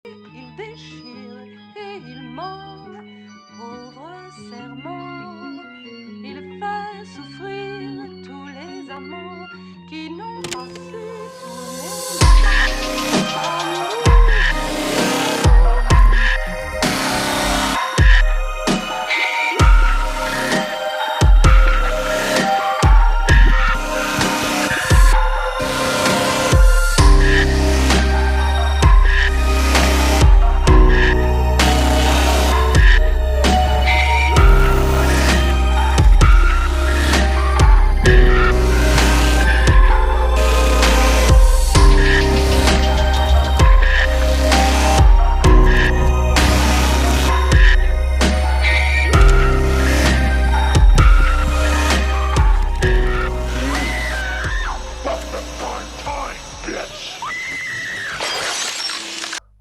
Il déchire et il ment, pauvre serment. Il fait souffrir tous les amants qui n'ont pas su tourner la page.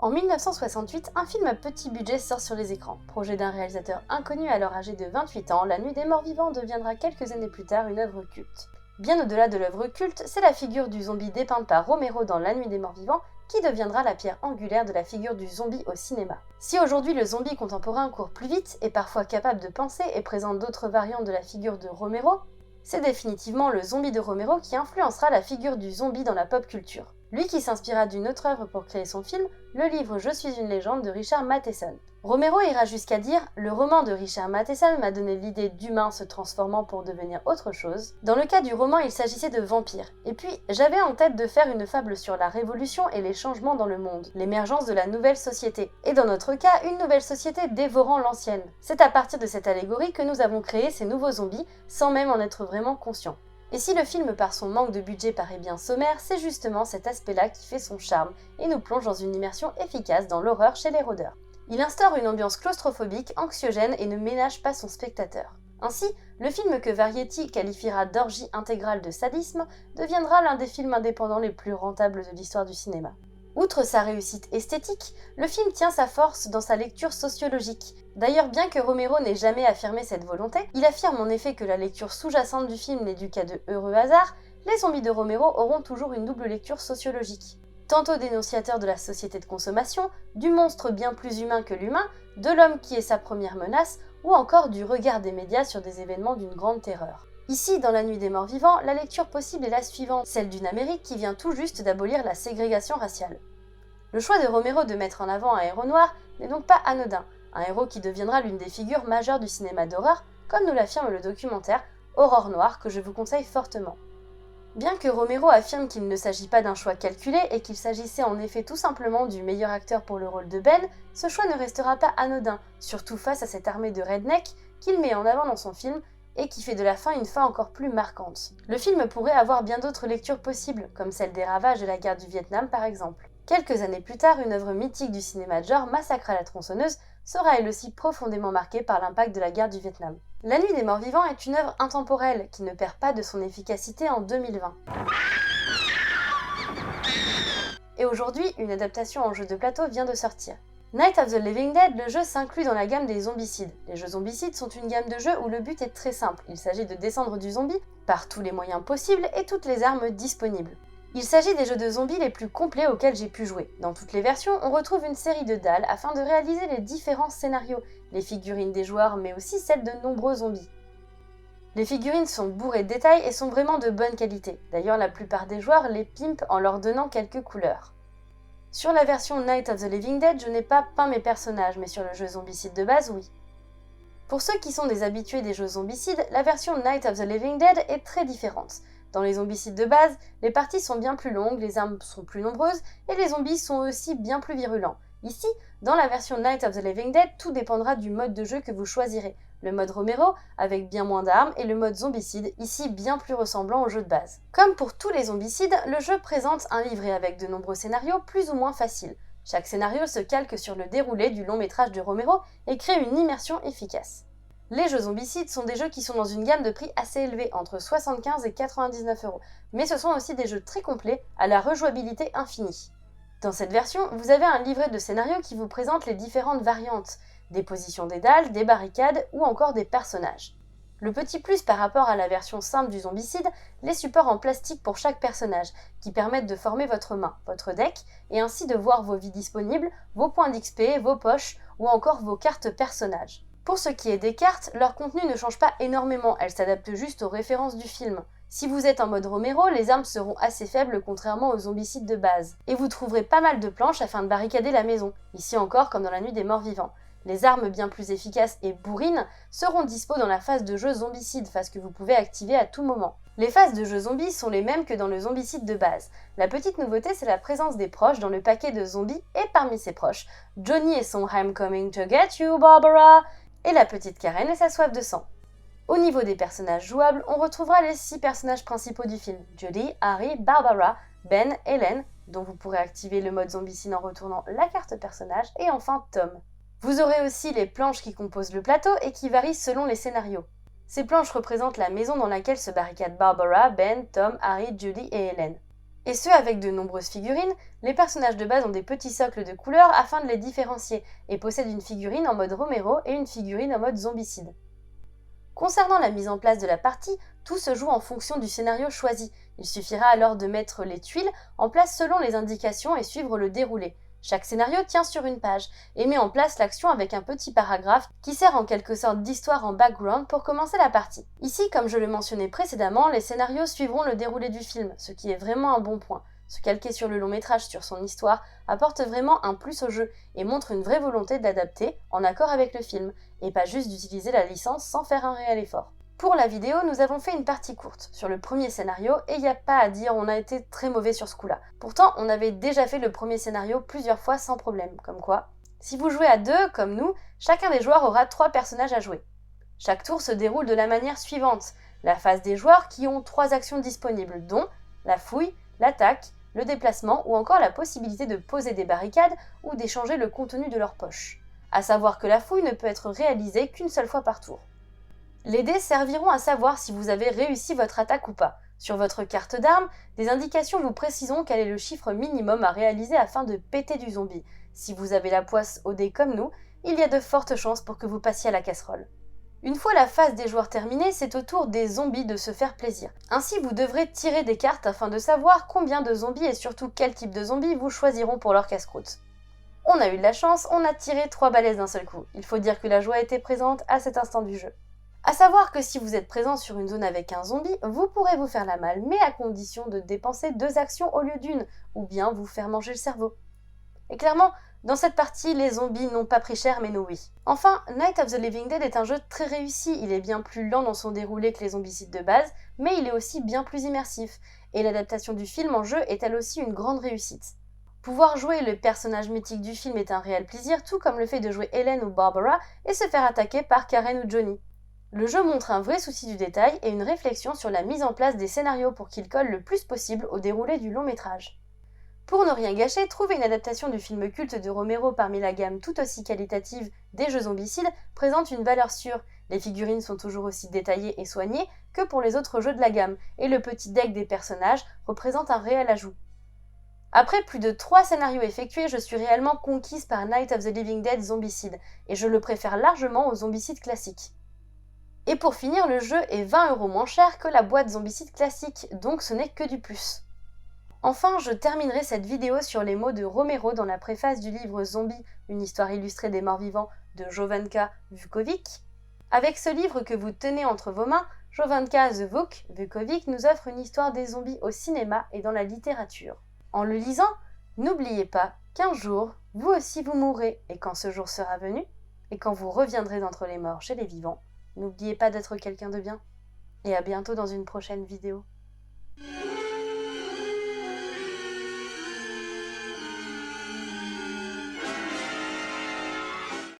En 1968, un film à petit budget sort sur les écrans. Projet d'un réalisateur inconnu alors âgé de 28 ans, La Nuit des Morts Vivants deviendra quelques années plus tard une œuvre culte. Bien au-delà de l'œuvre culte, c'est la figure du zombie dépeinte par Romero dans La Nuit des Morts Vivants qui deviendra la pierre angulaire de la figure du zombie au cinéma. Si aujourd'hui le zombie contemporain court plus vite, est parfois capable de penser et présente d'autres variantes de la figure de Romero, c'est définitivement le zombie de Romero qui influencera la figure du zombie dans la pop culture. Lui qui s'inspira d'une autre œuvre pour créer son film, le livre Je suis une légende de Richard Matheson. Romero ira jusqu'à dire « Le roman de Richard Matheson m'a donné l'idée d'humains se transformant pour devenir autre chose ». Dans le cas du roman, il s'agissait de vampires. Et puis, j'avais en tête de faire une fable sur la révolution et les changements dans le monde, l'émergence de la nouvelle société. Et dans notre cas, une nouvelle société dévorant l'ancienne. C'est à partir de cette allégorie que nous avons créé ces nouveaux zombies, sans même en être vraiment conscients. Et si le film par son manque de budget paraît bien sommaire, c'est justement cet aspect-là qui fait son charme et nous plonge dans une immersion efficace dans l'horreur chez les rôdeurs. Il instaure une ambiance claustrophobique, anxiogène et ne ménage pas son spectateur. Ainsi, le film que Variety qualifiera d'orgie intégrale de sadisme deviendra l'un des films indépendants les plus rentables de l'histoire du cinéma. Outre sa réussite esthétique, le film tient sa force dans sa lecture sociologique. D'ailleurs, bien que Romero n'ait jamais affirmé cette volonté, il affirme en effet que la lecture sous-jacente du film n'est due qu'à de heureux hasards, les zombies de Romero auront toujours une double lecture sociologique. Tantôt dénonciateur de la société de consommation, du monstre bien plus humain que l'humain, de l'homme qui est sa première menace, ou encore du regard des médias sur des événements d'une grande terreur. Ici, dans La Nuit des Morts Vivants, la lecture possible est la suivante, celle d'une Amérique qui vient tout juste d'abolir la ségrégation raciale. Le choix de Romero de mettre en avant un héros noir n'est donc pas anodin, un héros qui deviendra l'une des figures majeures du cinéma d'horreur, comme nous l'affirme le documentaire Aurore Noire que je vous conseille fortement. Bien que Romero affirme qu'il ne s'agit pas d'un choix calculé et qu'il s'agissait en effet tout simplement du meilleur acteur pour le rôle de Ben, ce choix ne restera pas anodin, surtout face à cette armée de rednecks qu'il met en avant dans son film et qui fait de la fin une fin encore plus marquante. Le film pourrait avoir bien d'autres lectures possibles, comme celle des ravages de la guerre du Vietnam par exemple. Quelques années plus tard, une œuvre mythique du cinéma de genre, Massacre à la tronçonneuse, sera elle aussi profondément marquée par l'impact de la guerre du Vietnam. La Nuit des Morts Vivants est une œuvre intemporelle qui ne perd pas de son efficacité en 2020. Et aujourd'hui, une adaptation en jeu de plateau vient de sortir. Night of the Living Dead, le jeu s'inclut dans la gamme des zombicides. Les jeux zombicides sont une gamme de jeux où le but est très simple, il s'agit de descendre du zombie par tous les moyens possibles et toutes les armes disponibles. Il s'agit des jeux de zombies les plus complets auxquels j'ai pu jouer. Dans toutes les versions, on retrouve une série de dalles afin de réaliser les différents scénarios, les figurines des joueurs mais aussi celles de nombreux zombies. Les figurines sont bourrées de détails et sont vraiment de bonne qualité. D'ailleurs, la plupart des joueurs les pimpent en leur donnant quelques couleurs. Sur la version Night of the Living Dead, je n'ai pas peint mes personnages, mais sur le jeu zombicide de base, oui. Pour ceux qui sont des habitués des jeux zombicides, la version Night of the Living Dead est très différente. Dans les zombicides de base, les parties sont bien plus longues, les armes sont plus nombreuses, et les zombies sont aussi bien plus virulents. Ici, dans la version Night of the Living Dead, tout dépendra du mode de jeu que vous choisirez. Le mode Romero, avec bien moins d'armes, et le mode zombicide, ici bien plus ressemblant au jeu de base. Comme pour tous les zombicides, le jeu présente un livret avec de nombreux scénarios plus ou moins faciles. Chaque scénario se calque sur le déroulé du long métrage de Romero et crée une immersion efficace. Les jeux zombicides sont des jeux qui sont dans une gamme de prix assez élevée, entre 75 et 99 €, mais ce sont aussi des jeux très complets, à la rejouabilité infinie. Dans cette version, vous avez un livret de scénario qui vous présente les différentes variantes, des positions des dalles, des barricades ou encore des personnages. Le petit plus par rapport à la version simple du zombicide, les supports en plastique pour chaque personnage, qui permettent de former votre main, votre deck, et ainsi de voir vos vies disponibles, vos points d'XP, vos poches, ou encore vos cartes personnages. Pour ce qui est des cartes, leur contenu ne change pas énormément, elles s'adaptent juste aux références du film. Si vous êtes en mode Romero, les armes seront assez faibles contrairement aux zombicides de base. Et vous trouverez pas mal de planches afin de barricader la maison, ici encore comme dans la nuit des morts vivants. Les armes bien plus efficaces et bourrines seront dispo dans la phase de jeu zombicide, phase que vous pouvez activer à tout moment. Les phases de jeu zombies sont les mêmes que dans le zombicide de base. La petite nouveauté, c'est la présence des proches dans le paquet de zombies et parmi ses proches, Johnny et son I'm coming to get you, Barbara, et la petite Karen et sa soif de sang. Au niveau des personnages jouables, on retrouvera les 6 personnages principaux du film, Judy, Harry, Barbara, Ben, Helen, dont vous pourrez activer le mode zombicide en retournant la carte personnage, et enfin Tom. Vous aurez aussi les planches qui composent le plateau et qui varient selon les scénarios. Ces planches représentent la maison dans laquelle se barricadent Barbara, Ben, Tom, Harry, Judy et Helen. Et ce avec de nombreuses figurines, les personnages de base ont des petits socles de couleurs afin de les différencier, et possèdent une figurine en mode Romero et une figurine en mode zombicide. Concernant la mise en place de la partie, tout se joue en fonction du scénario choisi. Il suffira alors de mettre les tuiles en place selon les indications et suivre le déroulé. Chaque scénario tient sur une page et met en place l'action avec un petit paragraphe qui sert en quelque sorte d'histoire en background pour commencer la partie. Ici, comme je le mentionnais précédemment, les scénarios suivront le déroulé du film, ce qui est vraiment un bon point. Se calquer sur le long métrage sur son histoire apporte vraiment un plus au jeu et montre une vraie volonté de l'adapter en accord avec le film, et pas juste d'utiliser la licence sans faire un réel effort. Pour la vidéo, nous avons fait une partie courte sur le premier scénario et il n'y a pas à dire, on a été très mauvais sur ce coup-là. Pourtant, on avait déjà fait le premier scénario plusieurs fois sans problème, comme quoi. Si vous jouez à 2, comme nous, chacun des joueurs aura 3 personnages à jouer. Chaque tour se déroule de la manière suivante. La phase des joueurs qui ont 3 actions disponibles, dont la fouille, l'attaque, le déplacement ou encore la possibilité de poser des barricades ou d'échanger le contenu de leur poche. À savoir que la fouille ne peut être réalisée qu'une seule fois par tour. Les dés serviront à savoir si vous avez réussi votre attaque ou pas. Sur votre carte d'armes, des indications vous préciseront quel est le chiffre minimum à réaliser afin de péter du zombie. Si vous avez la poisse au dé comme nous, il y a de fortes chances pour que vous passiez à la casserole. Une fois la phase des joueurs terminée, c'est au tour des zombies de se faire plaisir. Ainsi, vous devrez tirer des cartes afin de savoir combien de zombies et surtout quel type de zombies vous choisiront pour leur casse-croûte. On a eu de la chance, on a tiré 3 balaises d'un seul coup. Il faut dire que la joie était présente à cet instant du jeu. A savoir que si vous êtes présent sur une zone avec un zombie, vous pourrez vous faire la malle, mais à condition de dépenser 2 actions au lieu d'une, ou bien vous faire manger le cerveau. Et clairement, dans cette partie, les zombies n'ont pas pris cher, mais nous oui. Enfin, Night of the Living Dead est un jeu très réussi, il est bien plus lent dans son déroulé que les zombicides de base, mais il est aussi bien plus immersif, et l'adaptation du film en jeu est elle aussi une grande réussite. Pouvoir jouer le personnage mythique du film est un réel plaisir, tout comme le fait de jouer Helen ou Barbara et se faire attaquer par Karen ou Johnny. Le jeu montre un vrai souci du détail et une réflexion sur la mise en place des scénarios pour qu'ils collent le plus possible au déroulé du long métrage. Pour ne rien gâcher, trouver une adaptation du film culte de Romero parmi la gamme tout aussi qualitative des jeux zombicides présente une valeur sûre. Les figurines sont toujours aussi détaillées et soignées que pour les autres jeux de la gamme, et le petit deck des personnages représente un réel ajout. Après plus de 3 scénarios effectués, je suis réellement conquise par Night of the Living Dead Zombicide, et je le préfère largement au Zombicide classique. Et pour finir, le jeu est 20 € moins cher que la boîte Zombicide classique, donc ce n'est que du plus. Enfin, je terminerai cette vidéo sur les mots de Romero dans la préface du livre Zombie, une histoire illustrée des morts vivants de Jovanka Vukovic. Avec ce livre que vous tenez entre vos mains, Jovanka The Vuk Vukovic nous offre une histoire des zombies au cinéma et dans la littérature. En le lisant, n'oubliez pas qu'un jour, vous aussi vous mourrez, et quand ce jour sera venu, et quand vous reviendrez d'entre les morts chez les vivants, n'oubliez pas d'être quelqu'un de bien. Et à bientôt dans une prochaine vidéo.